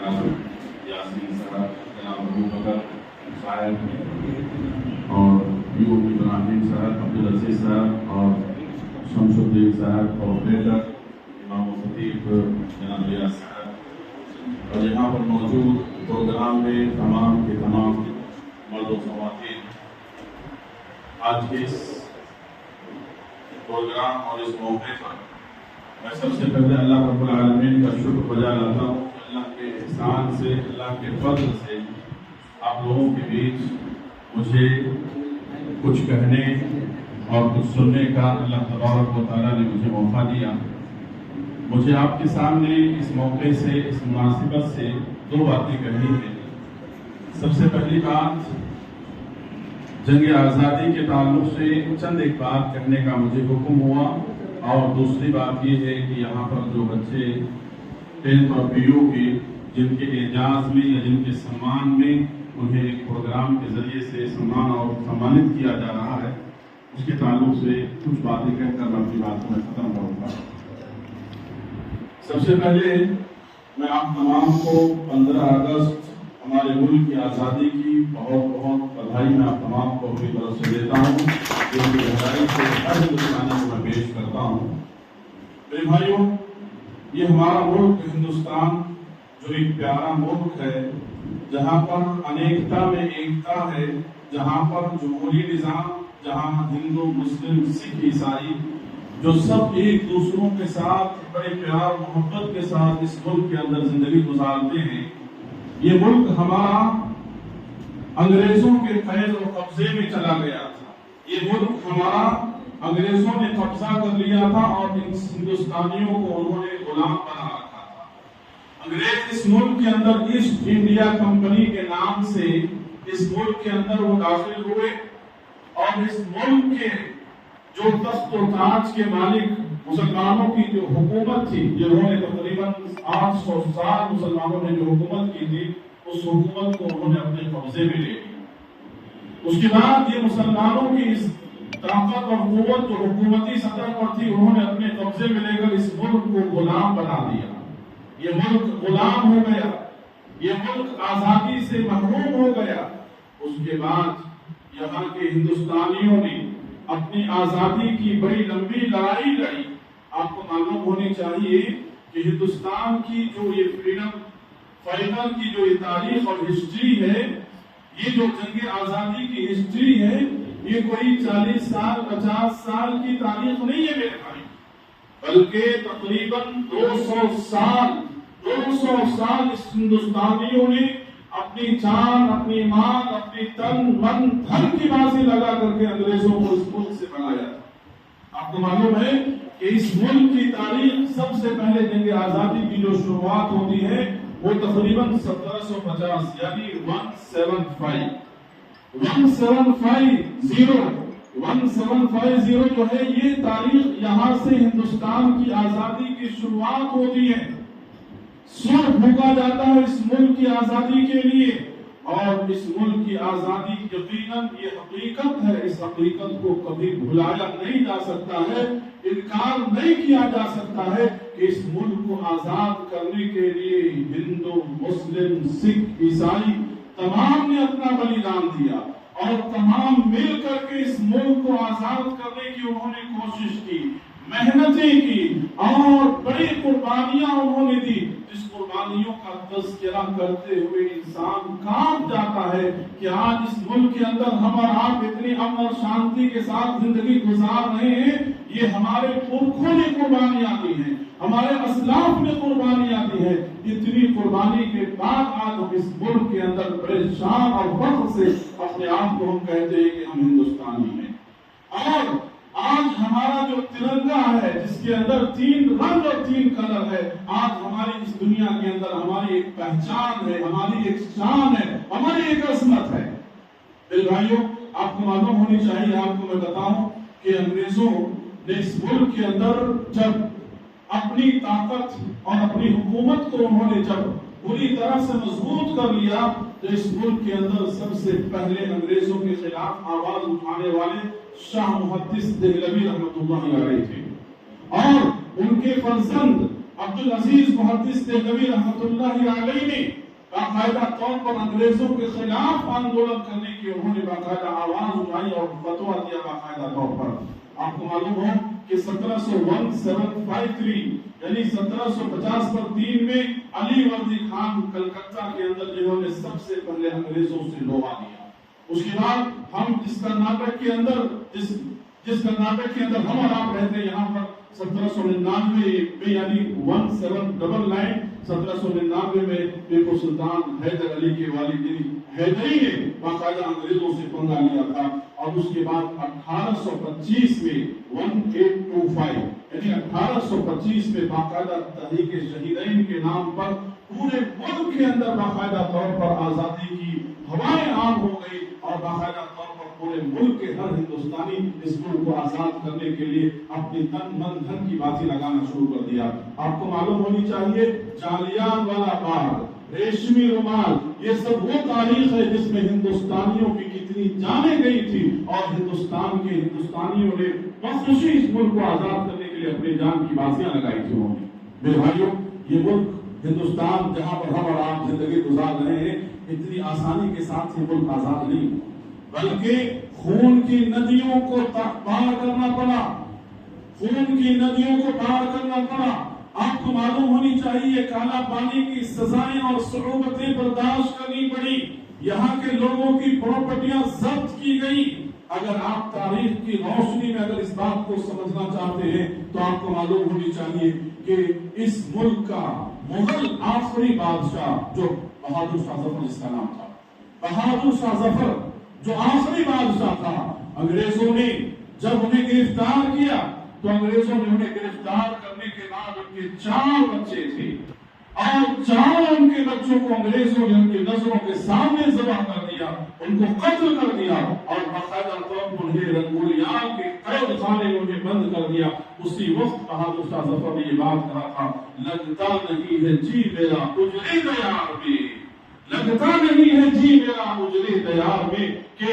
جناب یاسین صاحب، جناب ابوبکر صاحب اور یو ابراہیم صاحب، عبدالعزیز صاحب اور شمس الدین صاحب، آپریٹر امام و خطیب جناب ریاض صاحب، اور یہاں پر موجود پروگرام میں تمام کے تمام مرد و خواتین، آج کے اس پروگرام اور اس موقع پر میں سب سے پہلے اللہ رب العالمین کا شکر بجا لاتا ہوں کہ اللہ کے احسان سے، اللہ کے فضل سے آپ لوگوں کے بیچ مجھے کچھ کہنے اور کچھ سننے کا اللہ تبارک و تعالیٰ نے مجھے موقع دیا۔ مجھے آپ کے سامنے اس موقع سے، اس مناسبت سے دو باتیں کہنی ہیں۔ سب سے پہلی بات جنگ آزادی کے تعلق سے چند ایک بات کہنے کا مجھے حکم ہوا، اور دوسری بات یہ ہے کہ یہاں پر جو بچے 10th اور PU کے جن کے اعزاز میں یا جن کے سمان میں انہیں ایک پروگرام کے ذریعے سے سمان اور سمانت کیا جا رہا ہے، اس کے تعلق سے کچھ باتیں کہہ کر میں اپنی بات کو میں ختم کروں گا۔ سب سے پہلے میں آپ تمام کو 15 اگست ہمارے ملک کی آزادی کی بہت بہت بدھائی میں آپ تمام کو اپنی طرف سے دیتا ہوں، جن کی گہرائی سے ہر ہندوستانی کو میں پیش کرتا ہوں۔ میرے بھائیوں، یہ ہمارا ملک ہندوستان جو ایک پیارا ملک ہے، جہاں پر انیکتا میں ایکتا ہے، جہاں پر جمہوری نظام، جہاں ہندو، مسلم، سکھ، عیسائی جو سب ایک دوسروں کے ساتھ بڑے پیار محبت کے ساتھ اس ملک کے اندر زندگی گزارتے ہیں۔ یہ ملک ہمارا انگریزوں کے قید و قبضے میں چلا گیا تھا، یہ ملک ہمارا انگریزوں نے قبضہ کر لیا تھا اور ہندوستانیوں کو انہوں نے غلام بنا رکھا تھا۔ انگریز اس ملک کے اندر ایسٹ انڈیا کمپنی کے نام سے اس ملک کے اندر وہ داخل ہوئے، اور اس ملک کے جو تخت و تاج کے مالک مسلمانوں کی جو حکومت تھی، جنہوں نے تقریباً 800 سال مسلمانوں نے جو حکومت کی تھی، اس حکومت کو انہوں نے اپنے قبضے میں لے لیا۔ اس کے بعد یہ مسلمانوں کی اس طاقت اور قوت جو حکومتی سطح پر تھی، انہوں نے اپنے قبضے میں لے کر اس ملک کو غلام بنا دیا۔ یہ ملک غلام ہو گیا، یہ ملک آزادی سے محروم ہو گیا۔ اس کے بعد یہاں کے ہندوستانیوں نے اپنی آزادی کی بڑی لمبی لڑائی لڑی۔ آپ کو معلوم ہونی چاہیے کہ ہندوستان کی جو یہ فریڈم فائٹر کی جو یہ تاریخ اور ہسٹری ہے، یہ جو جنگ آزادی کی ہسٹری ہے، یہ کوئی 40 سال 50 سال کی تاریخ نہیں ہے میرے بھائی، بلکہ تقریباً 200 سال اس ہندوستانیوں نے اپنی جان، اپنی مان، اپنی تن من دھن کی بازی لگا کر کے انگریزوں کو اس ملک سے بنایا۔ آپ کو معلوم ہے کہ اس ملک کی تاریخ سب سے پہلے جنگ آزادی کی جو شروعات ہوتی ہے وہ تقریباً 1750 یعنی 1750 جو ہے، یہ تاریخ یہاں سے ہندوستان کی آزادی کی شروعات ہوتی ہے۔ سر پھونکا جاتا ہے اس ملک کی آزادی کے لیے، اور اس ملک کی آزادی یقیناً یہ حقیقت ہے، اس حقیقت کو کبھی بھلایا نہیں جا سکتا ہے، انکار نہیں کیا جا سکتا ہے کہ اس ملک کو آزاد کرنے کے لیے ہندو، مسلم، سکھ، عیسائی تمام نے اپنا بلیدان دیا، اور تمام مل کر کے اس ملک کو آزاد کرنے کی انہوں نے کوشش کی، محنتیں کی، اور بڑی قربانیاں انہوں نے دی، جس قربانیوں کا تذکرہ کرتے ہوئے انسان کانپ جاتا ہے کہ آج اس ملک کے اندر ہم اور آپ اتنی امن اور شانتی کے ساتھ زندگی گزار رہے ہیں، یہ ہمارے پرکھوں نے قربانیاں دی ہیں، ہمارے اسلاف نے قربانیاں دی ہیں۔ اتنی قربانی کے بعد آج ہم اس ملک کے اندر بڑے شان اور فخر سے اپنے آپ کو ہم کہتے ہیں کہ ہم ہندوستانی ہیں۔ اور آج ہمارا جو ترنگا ہے، جس کے اندر 3 رنگ اور 3 کلر ہے، آج ہماری اس دنیا کے اندر ہماری ایک پہچان ہے، ہماری ایک شان ہے، ہماری ایک عظمت ہے۔ میرے بھائیوں، آپ کو معلوم ہونی چاہیے، آپ کو میں بتاؤں کہ انگریزوں نے اس ملک کے اندر جب اپنی طاقت اور اپنی حکومت کو انہوں نے جب پوری طرح سے مضبوط کر لیا، تو اس ملک کے اندر سب سے پہلے انگریزوں کے خلاف آواز اٹھانے والے شاہ محدث دہلوی رحمۃ اللہ علیہ تھے، اور ان کے فرزند عبدالعزیز محدث دہلوی رحمۃ اللہ علیہ نے باقاعدہ طور پر انگریزوں کے خلاف آندولن کرنے کی انہوں نے باقاعدہ آواز اٹھائی اور فتویٰ دیا باقاعدہ طور پر. آپ کو معلوم ہو کہ 1753 یعنی 1750 پر 3 میں علی وردی خان کلکتہ کے اندر جنہوں نے سب سے پہلے انگریزوں سے لڑا لیا. اس کے بعد ہم جس کرناٹک کے اندر ہم اور آپ رہتے ہیں یہاں پر 1799 میں یعنی 1799 میں ٹیپو سلطان حیدر علی کے والد حیدری نے باقاعدہ انگریزوں سے پنگا لیا تھا اور اس کے بعد 1825 میں 1825 یعنی 1825 میں باقاعدہ تحریک شہیدین کے نام پر پورے ملک کے اندر باقاعدہ طور پر آزادی کی ہوائیں عام ہو گئی اور باقاعدہ طور پر پورے ملک کے ہر ہندوستانی اس ملک کو آزاد کرنے کے لیے اپنی تن من دھن کی بازی لگانا شروع کر دیا. آپ کو معلوم ہونی چاہیے جالیان والا باغ, ریشمی رومال, یہ سب وہ تاریخ ہے جس میں ہندوستانیوں کی کتنی جانیں گئی تھی اور ہندوستانیوں نے بخوشی اس ملک کو آزاد کرنے کے لیے اپنی جان کی بازیاں لگائی تھی. انہوں نے میرے بھائیوں یہ ملک ہندوستان جہاں پر ہم اور آپ زندگی گزار رہے ہیں اتنی آسانی کے ساتھ یہ ملک آزاد نہیں بلکہ خون کی ندیوں کو پار کرنا پڑا, خون کی ندیوں کو پار کرنا پڑا. آپ کو معلوم ہونی چاہیے کالا پانی کی سزائیں اور صعوبتیں برداشت کرنی پڑی, یہاں کے لوگوں کی پراپرٹیاں ضبط کی گئی. اگر آپ تاریخ کی روشنی میں اگر اس بات کو سمجھنا چاہتے ہیں تو آپ کو معلوم ہونی چاہیے کہ اس ملک کا مغل آخری بادشاہ جو بہادر شاہ ظفر جس کا نام تھا, بہادر شاہ ظفر جو آخری بادشاہ تھا, انگریزوں نے جب انہیں گرفتار کیا تو انگریزوں نے انہیں گرفتار کرنے کے بعد ان کے 4 بچے تھے اور 4 ان کے بچوں کو انگریزوں نے ان کی نظروں کے سامنے ذبح کر دیا, ان کو قتل کر دیا اور باقاعدہ طور پر انہیں رنگولیان کے قید خانے میں انہیں بند کر دیا. اسی وقت بہادر شاہ ظفر نے یہ بات کہا تھا, لگتا نہیں ہے جی میرا اجڑے دیار میں, لگتا نہیں ہے جی میرا اجڑے دیار میں, کہ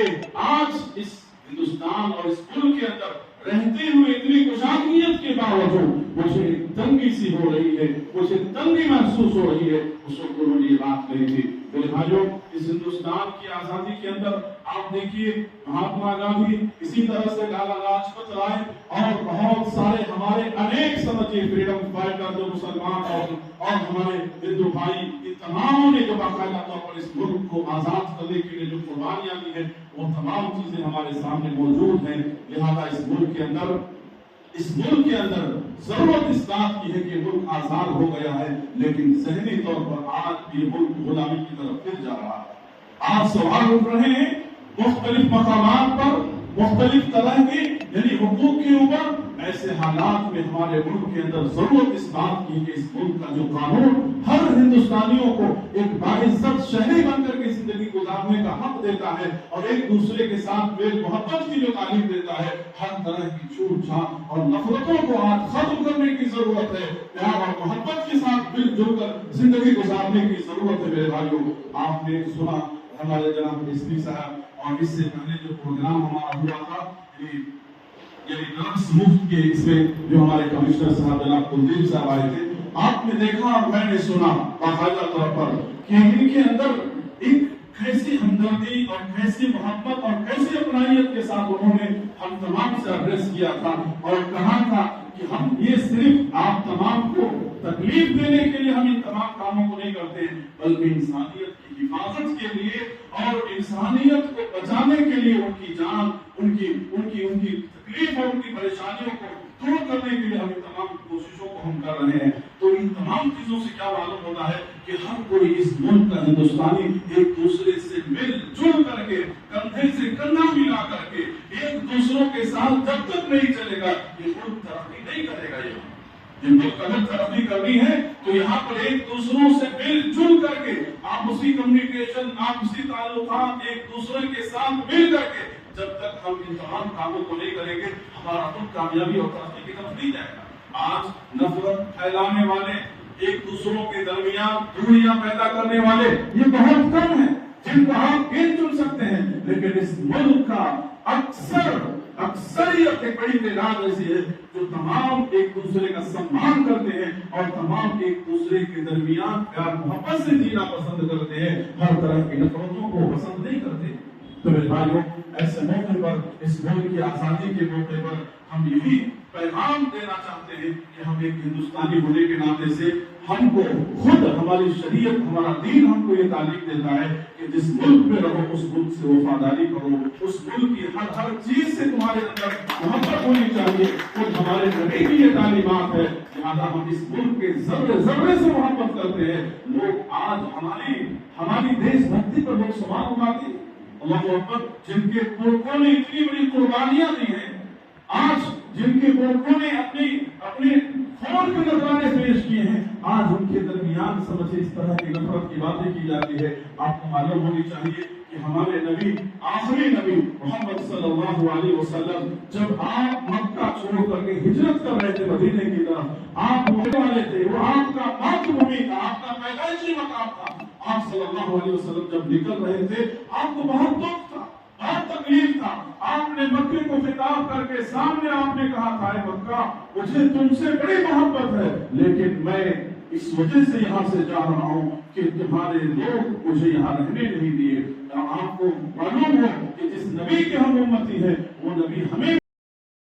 آج اس ہندوستان اور اس ملک کے اندر رہتے ہوئے اتنی کشادگیت کے باوجود مجھے تنگی سی ہو رہی ہے, مجھے تنگی محسوس ہو رہی ہے. اس وقت انہوں نے یہ بات کہی تھی. میرے بھائیوں اس ہندوستان کی آزادی کے اندر آپ دیکھیے مہاتما گاندھی, اسی طرح سے لالا لاجپت رائے اور بہت سارے ہمارے انیک سمجھے فریڈم فائٹر جو مسلمان اور ہمارے ہندو بھائی, ان تماموں نے جو باقاعدہ طور پر اس ملک کو آزاد کرنے کے لیے جو قربانیاں دی ہیں وہ تمام چیزیں ہمارے سامنے موجود ہیں. لہذا اس ملک کے اندر ضرورت اس بات کی ہے کہ ملک آزاد ہو گیا ہے, لیکن ذہنی طور پر آج بھی ملک غلامی کی طرف پھر جا رہا ہے. آج سوال اٹھ رہے ہیں مختلف مقامات پر مختلف طرح کے یعنی حقوق کے اوپر. ایسے حالات میں ہمارے ملک کے اندر ضرورت اس بات کی کہ اس ملک کا جو قانون ہر ہندوستانیوں کو ایک باعزت شہری بن کر کے زندگی گزارنے کا حق دیتا ہے اور ایک دوسرے کے ساتھ میل محبت کی جو تعلیم دیتا ہے, ہر طرح کی چھوٹ چھاٹ اور نفرتوں کو آج ختم کرنے کی ضرورت ہے. پیار اور محبت کے ساتھ مل جل کر زندگی گزارنے کی ضرورت ہے. میرے بھائیوں آپ نے سنا ہمارے جناب ایس پی صاحب اور اس سے پہلے جو پروگرام ہمارا ہوا تھا یعنی ڈرگس مفت کے اس میں جو ہمارے کمشنر صاحب جناب کلدیپ صاحب آئے تھے, آپ نے دیکھا اور میں نے سنا باقاعدہ طور پر کہ ان کے اندر ایک کیسی ہمدردی اور کیسی محبت اور کیسی اپنائیت کے ساتھ انہوں نے ہم تمام سے ایڈریس کیا تھا اور کہا تھا کہ ہم یہ صرف آپ تمام کو تکلیف دینے کے لیے ہم ان تمام کاموں کو نہیں کرتے ہیں, بلکہ انسانیت کی حفاظت کے لیے اور انسانیت کو بچانے کے لیے ان کی جان, ان کی تکلیف اور ان کی پریشانیوں کو دور کرنے کے لیے ہم ان تمام کوششوں کو ہم کر رہے ہیں. تو ان تمام چیزوں سے کیا معلوم ہوتا ہے کہ ہر کوئی اس ملک کا ہندوستانی ایک دوسرے سے مل جل کر کے کندھے سے کندھا ملا کر کے ایک دوسروں کے ساتھ جب تک نہیں چلے گا یہ ملک ترقی نہیں کرے گا. یہ ملک اگر ترقی کرنی ہے تو یہاں پر ایک دوسروں سے مل جل کر کے آپسی کمیونیکیشن, آپسی تعلقات ایک دوسرے کے ساتھ مل کر کے جب تک ہم ان تمام کاموں کو نہیں کریں گے ہمارا ملک کامیابی اور ترقی کی طرف نہیں جائے گا. آج نفرت پھیلانے والے, ایک دوسروں کے درمیان دوریاں پیدا کرنے والے یہ بہت کم ہیں جن کو آپ گن چن سکتے ہیں, لیکن اس ملک کا اکثریت ایک بڑی تعداد ایسی ہے جو تمام ایک دوسرے کا سمان کرتے ہیں اور تمام ایک دوسرے کے درمیان پیار محبت سے جینا پسند کرتے ہیں، ہر طرح کی نفرتوں کو پسند نہیں کرتے۔ تو میرے بھائیوں، ایسے موقع پر، اس ملک کی آزادی کے موقع پر ہم یہی پیغام دینا چاہتے ہیں کہ ہم ایک ہندوستانی ہونے کے ناطے سے ہم کو خود ہماری شریعت، ہمارا دین ہم کو یہ تعلیم دیتا ہے کہ جس ملک میں رہو اس ملک سے وفاداری کرو، اس ملک کی ہر چیز سے تمہارے اندر محبت ہونی چاہیے، خود ہمارے نبی کی یہ تعلیمات ہے۔ لہٰذا ہم اس ملک کے ذرے ذرے سے محبت کرتے ہیں۔ لوگ آج ہماری دیش بھکتی پر لوگ سوال اٹھاتے ہیں، اللہ اکبر، جن کے پورکھوں نے اتنی بڑی قربانیاں دی ہیں، آج جن کے پورکھوں نے اپنے خون کے نذرانے پیش کیے ہیں، آج ان کے درمیان سمجھے اس طرح کی نفرت کی باتیں کی جاتی ہے۔ آپ کو معلوم ہونی چاہیے کہ ہمارے نبی، آخری نبی محمد صلی اللہ علیہ وسلم، جب آپ مکہ چھوڑ کر کے ہجرت کر رہے تھے مدینے کی طرف، آپ ہونے والے تھے، وہ آپ کا ماتم بھومی تھا، آپ کا پیدائشی مقام تھا۔ آپ صلی اللہ علیہ وسلم جب نکل رہے تھے، آپ کو بہت دکھ تھا، بہت تکلیف تھا۔ آپ نے مکے کو خطاب کر کے سامنے آپ نے کہا تھا، اے مکہ، مجھے تم سے بڑی محبت ہے، لیکن میں اس وجہ سے یہاں سے جا رہا ہوں کہ تمہارے لوگ مجھے یہاں رہنے نہیں دیے۔ آپ کو معلوم ہو کہ جس نبی کے ہم امتی ہیں وہ نبی ہمیں